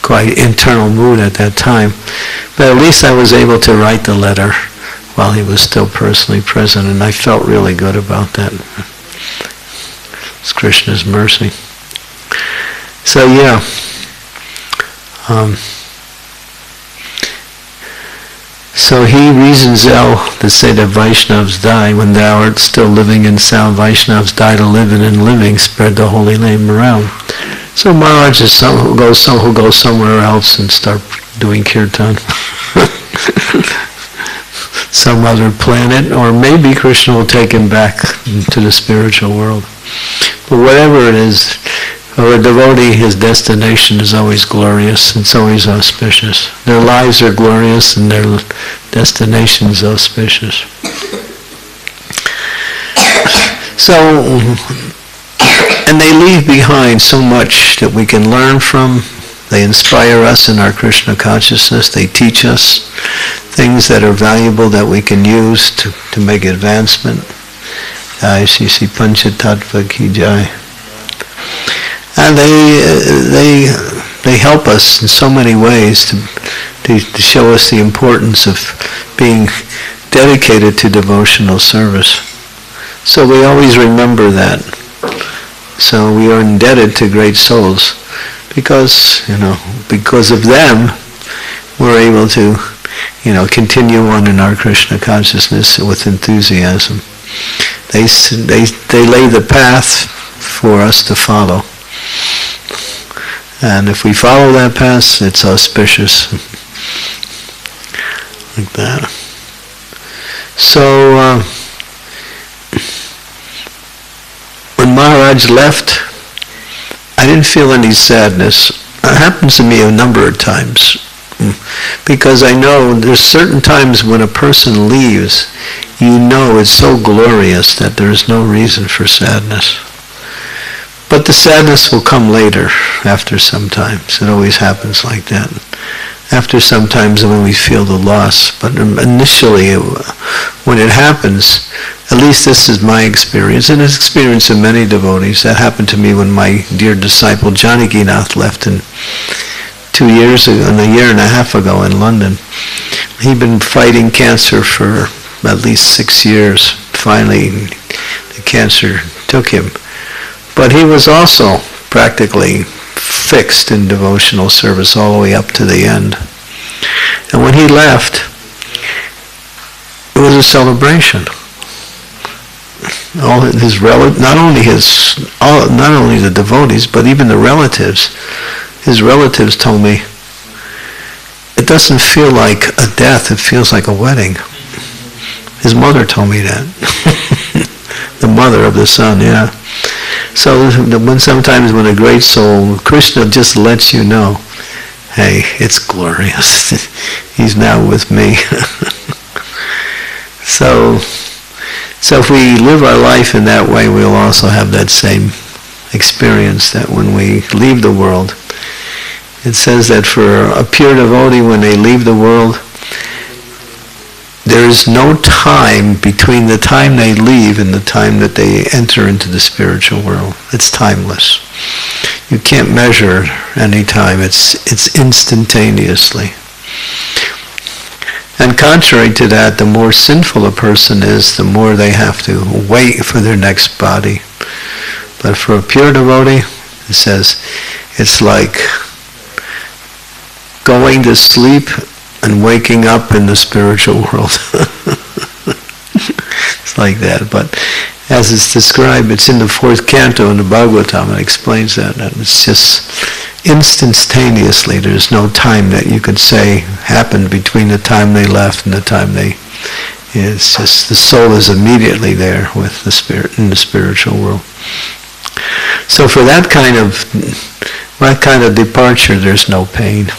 quite internal mood at that time. But at least I was able to write the letter while he was still personally present, and I felt really good about that. It's Krishna's mercy. So yeah. So he reasons thou that say that Vaishnavas die, when thou art still living in sound. Vaishnavas die to live and living spread the holy name around. So Maharaj is who goes somewhere else and start doing kirtan. Some other planet, or maybe Krishna will take him back to the spiritual world. But whatever it is, for a devotee, his destination is always glorious. It's always auspicious. Their lives are glorious and their destination is auspicious. So, and they leave behind so much that we can learn from. They inspire us in our Krishna consciousness. They teach us things that are valuable that we can use to make advancement. Jai Shri Shri Panchatattva Ki Jai. And they help us in so many ways to show us the importance of being dedicated to devotional service. So we always remember that. So we are indebted to great souls because of them we're able to continue on in our Krishna consciousness with enthusiasm. They lay the path for us to follow. And if we follow that path, it's auspicious. Like that. So, when Maharaj left, I didn't feel any sadness. It happens to me a number of times. Because I know there's certain times when a person leaves, it's so glorious that there is no reason for sadness. But the sadness will come later, after some times. It always happens like that. After some times when we feel the loss. But initially, when it happens, at least this is my experience, and it's the experience of many devotees. That happened to me when my dear disciple Janakinath left in 2 years ago, and a year and a half ago in London. He'd been fighting cancer for at least 6 years, finally the cancer took him. But he was also practically fixed in devotional service all the way up to the end. And when he left, it was a celebration. All his not only the devotees, but even the relatives. His relatives told me, it doesn't feel like a death, it feels like a wedding. His mother told me that. The mother of the son, yeah. So sometimes when a great soul, Krishna just lets you know, hey, it's glorious. He's now with me. So if we live our life in that way, we'll also have that same experience, that when we leave the world, it says that for a pure devotee, when they leave the world, there is no time between the time they leave and the time that they enter into the spiritual world. It's timeless. You can't measure any time. It's instantaneously. And contrary to that, the more sinful a person is, the more they have to wait for their next body. But for a pure devotee, it says, it's like going to sleep and waking up in the spiritual world. It's like that. But as it's described, it's in the 4th canto in the Bhagavatam. It explains that it's just instantaneously. There's no time that you could say happened between the time they left and the time they... It's just the soul is immediately there with the spirit in the spiritual world. So for that kind of departure, there's no pain.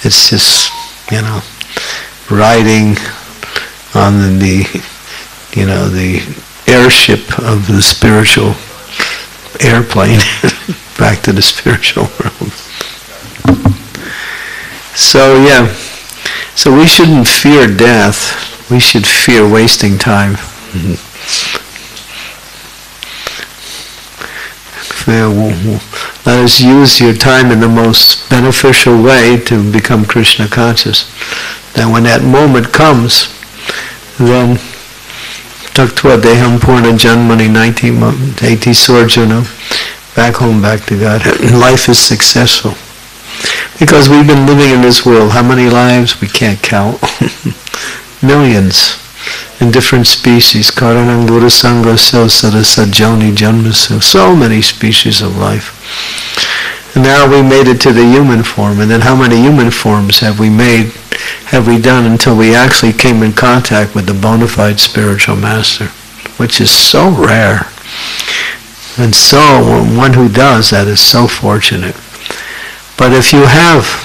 It's just, riding on the airship of the spiritual airplane back to the spiritual world. So we shouldn't fear death. We should fear wasting time. Let us use your time in the most beneficial way to become Krishna conscious. Then when that moment comes, then taktva deham purna janmani 80 sorjana, back home, back to God. Life is successful. Because we've been living in this world, how many lives? We can't count. Millions. In different species, karanam gurusangosyo sarasajoni janmasu, so many species of life. And now we made it to the human form, and then how many human forms have we done until we actually came in contact with the bona fide spiritual master, which is so rare. And so one who does that is so fortunate. But if you have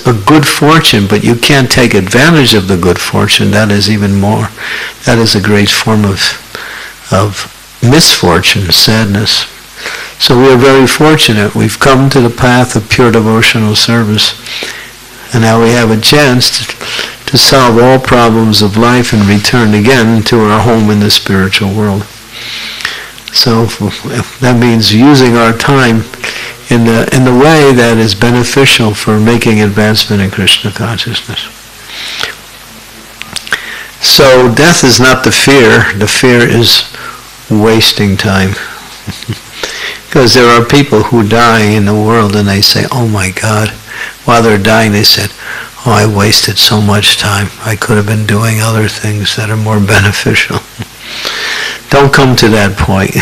a good fortune, but you can't take advantage of the good fortune, that is even more. That is a great form of misfortune, sadness. So we are very fortunate. We've come to the path of pure devotional service, and now we have a chance to solve all problems of life and return again to our home in the spiritual world. So that means using our time in the way that is beneficial for making advancement in Krishna consciousness. So death is not the fear. The fear is wasting time. Because there are people who die in the world and they say, oh my God, while they're dying they said, oh, I wasted so much time. I could have been doing other things that are more beneficial. Don't come to that point.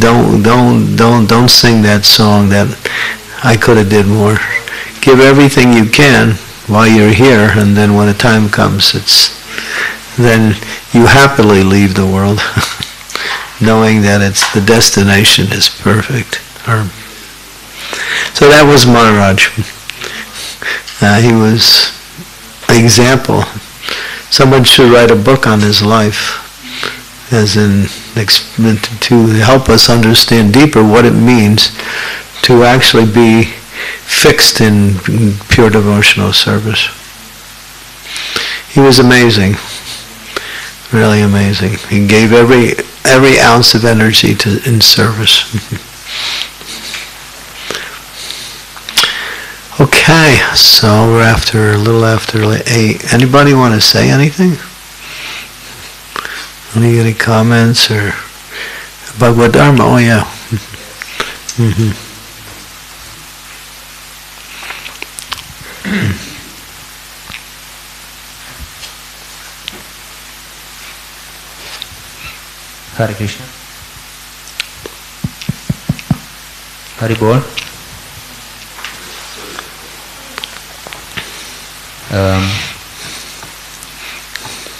Don't sing that song that I could have did more. Give everything you can while you're here, and then when the time comes, then you happily leave the world, knowing that the destination is perfect. So that was Maharaj. He was an example. Someone should write a book on his life, as in to help us understand deeper what it means to actually be fixed in pure devotional service. He was amazing, really amazing. He gave every ounce of energy in service. Okay. Okay, so we're a little after 8. Anybody want to say anything? Any comments or about what Dharma? Oh yeah. Mm-hmm. Hare Krishna. Hare Bol.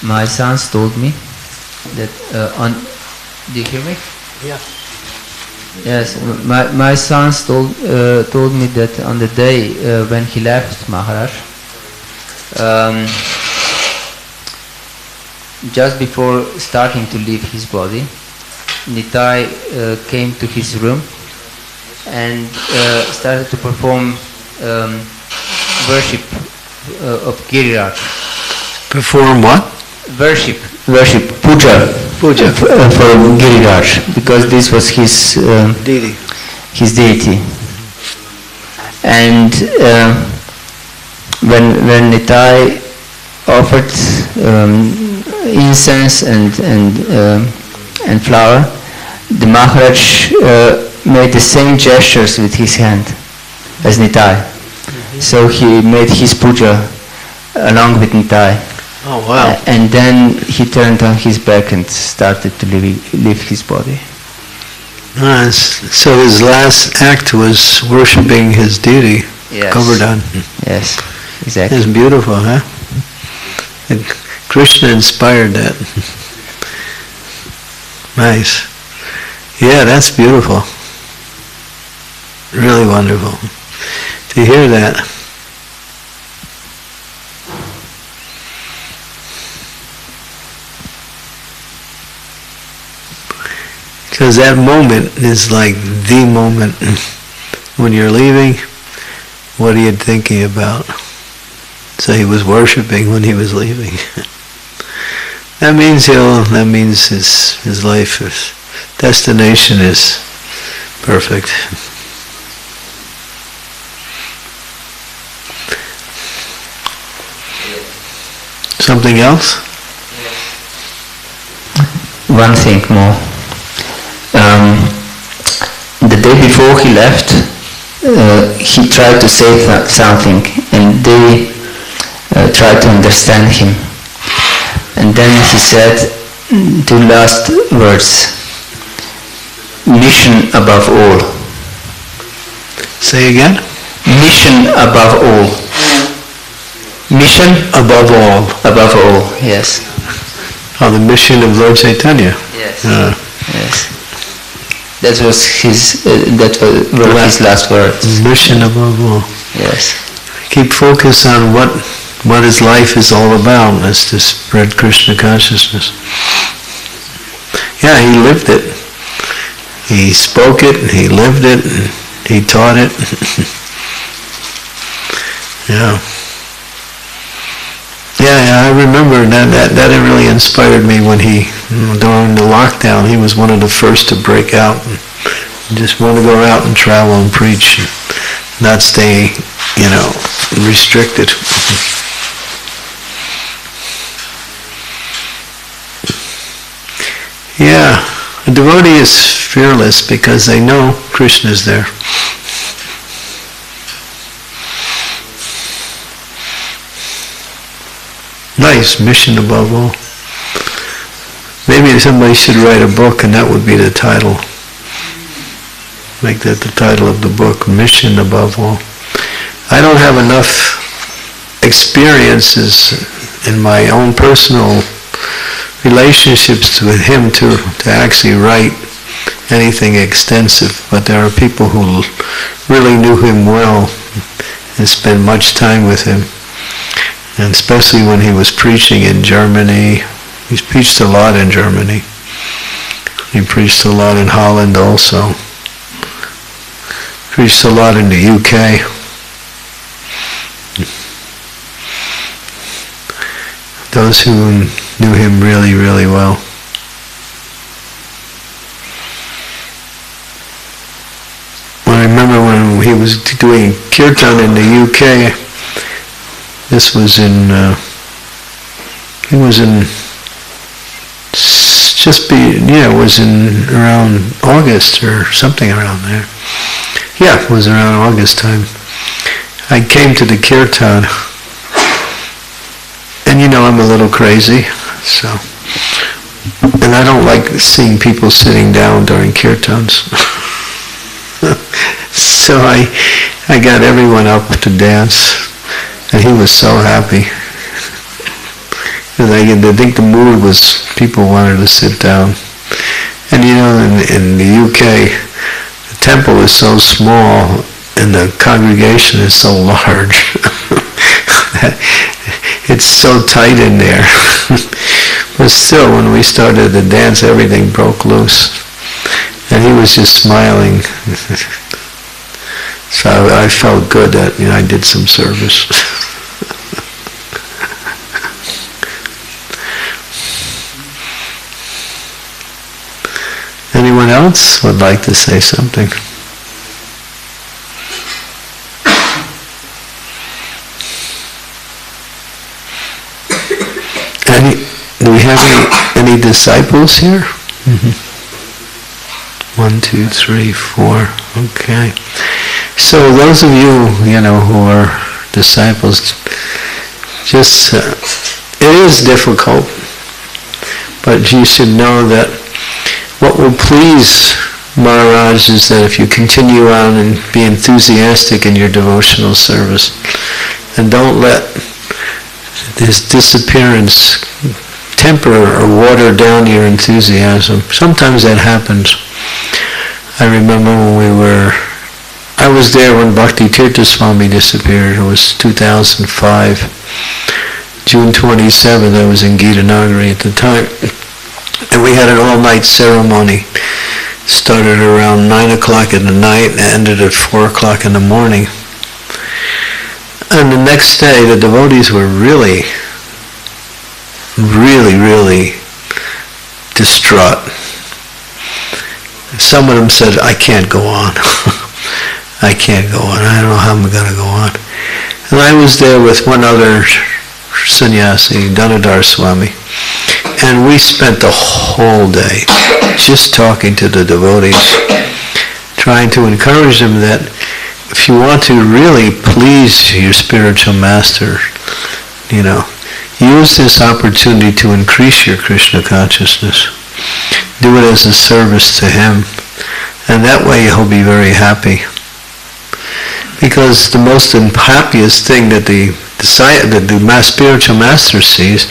My sons told me that do you hear me? Yeah. Yes, my sons told me that on the day when he left Maharaj, just before starting to leave his body, Nitai came to his room and started to perform worship of Giriraj. Perform what? Worship, puja for Giriraj, because this was his deity. His deity. And when Nitai offered incense and flower, the Maharaj made the same gestures with his hand as Nitai. So he made his puja along with Nitai. Oh wow! And then he turned on his back and started to leave his body. So his last act was worshipping his deity, yes. Govardhan. Yes, exactly. It's beautiful, huh? And Krishna inspired that. Nice. Yeah, that's beautiful. Really wonderful to hear that. Because that moment is like the moment when you're leaving. What are you thinking about? So he was worshiping when he was leaving. That means his life, his destination is perfect. Something else? One thing more. The day before he left, he tried to say something, and they tried to understand him. And then he said two last words: mission above all. Say again? Mission above all. Mission above all. Above all, yes. Oh, the mission of Lord Chaitanya. Yes. Yes. That was his. That were his last words. Mission above all. Yes. Keep focus on what his life is all about. Is to spread Krishna consciousness. Yeah, he lived it. He spoke it. He lived it. He taught it. Yeah. Yeah, I remember that really inspired me when during the lockdown, he was one of the first to break out and just want to go out and travel and preach and not stay, restricted. Yeah, a devotee is fearless because they know Krishna's there. Nice, mission above all. Maybe somebody should write a book and that would be the title. Make that the title of the book, Mission Above All. I don't have enough experiences in my own personal relationships with him to actually write anything extensive, but there are people who really knew him well and spent much time with him. And especially when he was preaching in Germany. He's preached a lot in Germany. He preached a lot in Holland also. Preached a lot in the UK. Those who knew him really, really well. I remember when when he was doing kirtan in the UK. This was in, it was in around August or something around there. Yeah, it was around August time. I came to the kirtan, and I'm a little crazy, so, and I don't like seeing people sitting down during kirtans. So I got everyone up to dance, and he was so happy. And I think the mood was people wanted to sit down. And in the UK, the temple is so small and the congregation is so large. It's so tight in there. But still, when we started the dance, everything broke loose. And he was just smiling. So I felt good that I did some service. Anyone else would like to say something? Do we have any disciples here? Mm-hmm. 1, 2, 3, 4. Okay. So those of you, who are disciples, just it is difficult, but you should know that what will please Maharaj is that if you continue on and be enthusiastic in your devotional service, and don't let this disappearance temper or water down your enthusiasm. Sometimes that happens. I remember when I was there when Bhakti Tirtha Swami disappeared. It was 2005. June 27th, I was in Gitanagari at the time. And we had an all-night ceremony. Started around 9 o'clock in the night and ended at 4 o'clock in the morning. And the next day, the devotees were really distraught. Some of them said, I can't go on. I can't go on. I don't know how I'm going to go on. And I was there with one other sannyasi, Dhanadhar Swami, and we spent the whole day just talking to the devotees, trying to encourage them that if you want to really please your spiritual master, use this opportunity to increase your Krishna consciousness. Do it as a service to him, and that way he'll be very happy. Because the most happiest thing that the spiritual master sees